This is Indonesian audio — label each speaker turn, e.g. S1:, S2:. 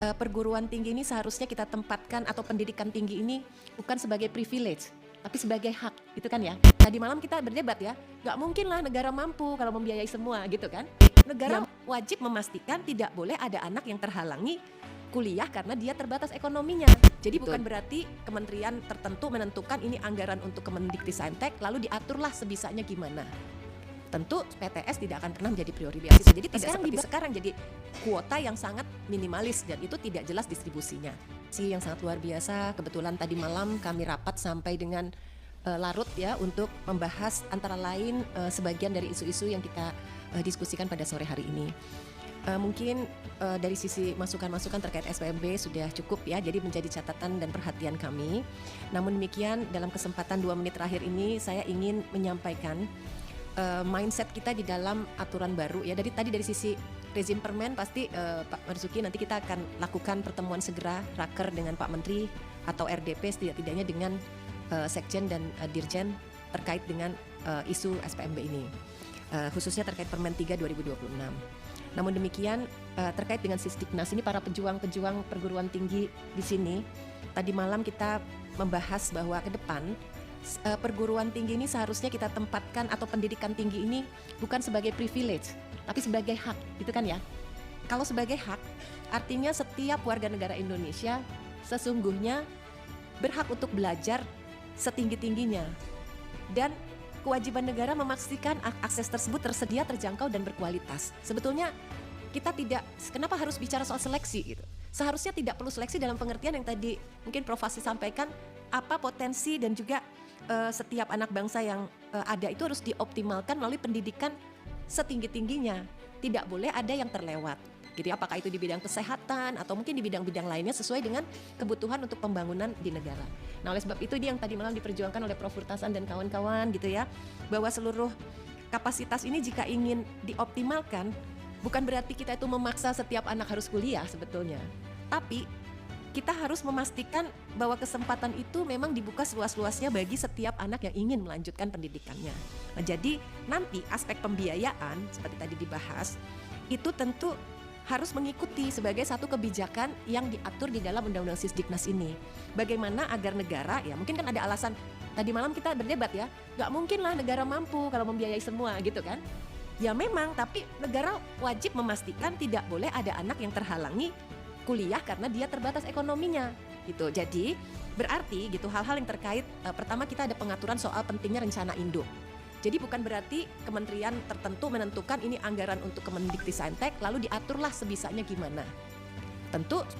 S1: Perguruan tinggi ini seharusnya kita tempatkan atau pendidikan tinggi ini bukan sebagai privilege, tapi sebagai hak, gitu kan ya. Tadi malam kita berdebat ya, nggak mungkin lah negara mampu kalau membiayai semua, gitu kan. Negara wajib memastikan tidak boleh ada anak yang terhalangi kuliah karena dia terbatas ekonominya. Jadi bukan berarti kementerian tertentu menentukan ini anggaran untuk Kemendikbudristek lalu diaturlah sebisanya gimana. Tentu PTS tidak akan pernah menjadi prioritas. Jadi tidak seperti sekarang jadi kuota yang sangat minimalis dan itu tidak jelas distribusinya. Yang sangat luar biasa, kebetulan tadi malam kami rapat sampai dengan larut ya untuk membahas antara lain sebagian dari isu-isu yang kita diskusikan pada sore hari ini. Mungkin dari sisi masukan-masukan terkait SPMB sudah cukup ya, jadi menjadi catatan dan perhatian kami. Namun demikian dalam kesempatan 2 menit terakhir ini saya ingin menyampaikan mindset kita di dalam aturan baru ya. Dari sisi rezim permen pasti Pak Marzuki nanti kita akan lakukan pertemuan segera raker dengan Pak Menteri atau RDP setidaknya dengan Sekjen dan Dirjen terkait dengan isu SPMB ini, khususnya terkait Permen 3 2026. Namun demikian terkait dengan Sisdiknas ini, para pejuang-pejuang perguruan tinggi di sini tadi malam kita membahas bahwa ke depan perguruan tinggi ini seharusnya kita tempatkan atau pendidikan tinggi ini bukan sebagai privilege, tapi sebagai hak, gitu kan ya. Kalau sebagai hak, artinya setiap warga negara Indonesia sesungguhnya berhak untuk belajar setinggi-tingginya. Dan kewajiban negara memastikan akses tersebut tersedia, terjangkau, dan berkualitas. Sebetulnya kita tidak, kenapa harus bicara soal seleksi gitu? Seharusnya tidak perlu seleksi dalam pengertian yang tadi mungkin Prof. Fasih sampaikan, apa potensi dan juga setiap anak bangsa yang ada itu harus dioptimalkan melalui pendidikan setinggi-tingginya. Tidak boleh ada yang terlewat. Gitu, apakah itu di bidang kesehatan atau mungkin di bidang-bidang lainnya sesuai dengan kebutuhan untuk pembangunan di negara. Nah, oleh sebab itu ini yang tadi malam diperjuangkan oleh Prof. Furtasan dan kawan-kawan gitu ya, bahwa seluruh kapasitas ini jika ingin dioptimalkan bukan berarti kita itu memaksa setiap anak harus kuliah sebetulnya. Tapi kita harus memastikan bahwa kesempatan itu memang dibuka seluas-luasnya bagi setiap anak yang ingin melanjutkan pendidikannya. Nah, jadi nanti aspek pembiayaan seperti tadi dibahas itu tentu harus mengikuti sebagai satu kebijakan yang diatur di dalam Undang-Undang Sisdiknas ini. Bagaimana agar negara, ya mungkin kan ada alasan, tadi malam kita berdebat ya, nggak mungkin lah negara mampu kalau membiayai semua gitu kan. Ya memang, tapi negara wajib memastikan tidak boleh ada anak yang terhalangi kuliah karena dia terbatas ekonominya gitu. Jadi berarti gitu hal-hal yang terkait pertama kita ada pengaturan soal pentingnya rencana induk. Jadi bukan berarti kementerian tertentu menentukan ini anggaran untuk Kemendikbudristek lalu diaturlah sebisanya gimana. Tentu